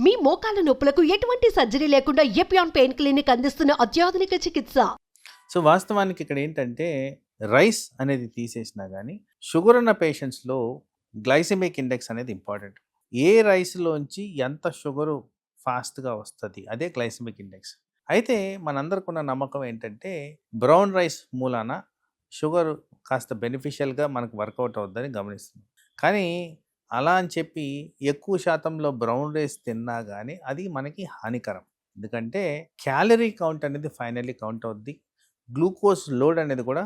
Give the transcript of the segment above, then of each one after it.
మీ మోకాల నొప్పులకు ఎటువంటి సర్జరీ లేకుండా ఎపియాన్ పెయిన్ క్లినిక్ అందిస్తున్న అత్యాధునిక చికిత్స. సో వాస్తవానికి ఇక్కడ ఏంటంటే రైస్ అనేది తీసేసినా కానీ షుగర్ ఉన్న పేషెంట్స్లో గ్లైసెమిక్ ఇండెక్స్ అనేది ఇంపార్టెంట్. ఏ రైస్లోంచి ఎంత షుగరు ఫాస్ట్గా వస్తుంది అదే గ్లైసెమిక్ ఇండెక్స్. అయితే మనందరికున్న నమ్మకం ఏంటంటే బ్రౌన్ రైస్ మూలాన షుగర్ కాస్త బెనిఫిషియల్గా మనకు వర్కౌట్ అవుతుందని గమనిస్తున్నాం. కానీ అలా అని చెప్పి ఎక్కువ శాతంలో బ్రౌన్ రైస్ తిన్నా కానీ అది మనకి హానికరం. ఎందుకంటే క్యాలరీ కౌంట్ అనేది ఫైనల్లీ కౌంట్ అవుద్ది, గ్లూకోజ్ లోడ్ అనేది కూడా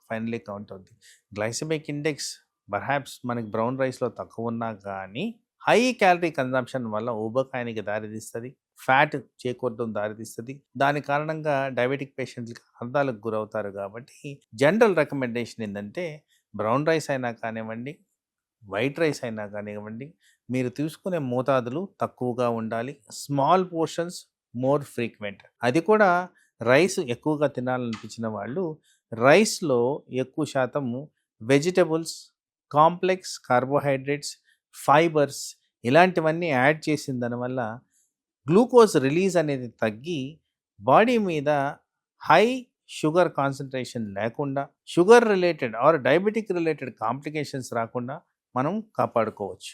ఫైనల్లీ కౌంట్ అవుద్ది. గ్లైసెమిక్ ఇండెక్స్ పర్హాప్స్ మనకి బ్రౌన్ రైస్లో తక్కువ ఉన్నా కానీ హై క్యాలరీ కన్జంప్షన్ వల్ల ఊబకాయానికి దారితీస్తుంది, ఫ్యాట్ చేకూరడం దారితీస్తుంది. దాని కారణంగా డయాబెటిక్ పేషెంట్లకి అర్థాలకు గురవుతారు. కాబట్టి జనరల్ రికమెండేషన్ ఏంటంటే బ్రౌన్ రైస్ అయినా కానివ్వండి, వైట్ రైస్ అయినా కానివ్వండి, మీరు తీసుకునే మోతాదులు తక్కువగా ఉండాలి. Small portions more frequent. అది కూడా రైస్ ఎక్కువగా తినాలనిపించిన వాళ్ళు రైస్లో ఎక్కువ శాతము వెజిటబుల్స్, కాంప్లెక్స్ కార్బోహైడ్రేట్స్, ఫైబర్స్ ఇలాంటివన్నీ యాడ్ చేసిన దానివల్ల గ్లూకోజ్ రిలీజ్ అనేది తగ్గి బాడీ మీద హై షుగర్ కాన్సన్ట్రేషన్ లేకుండా sugar related are diabetic related complications రాకుండా మనం కాపాడుకోవచ్చు.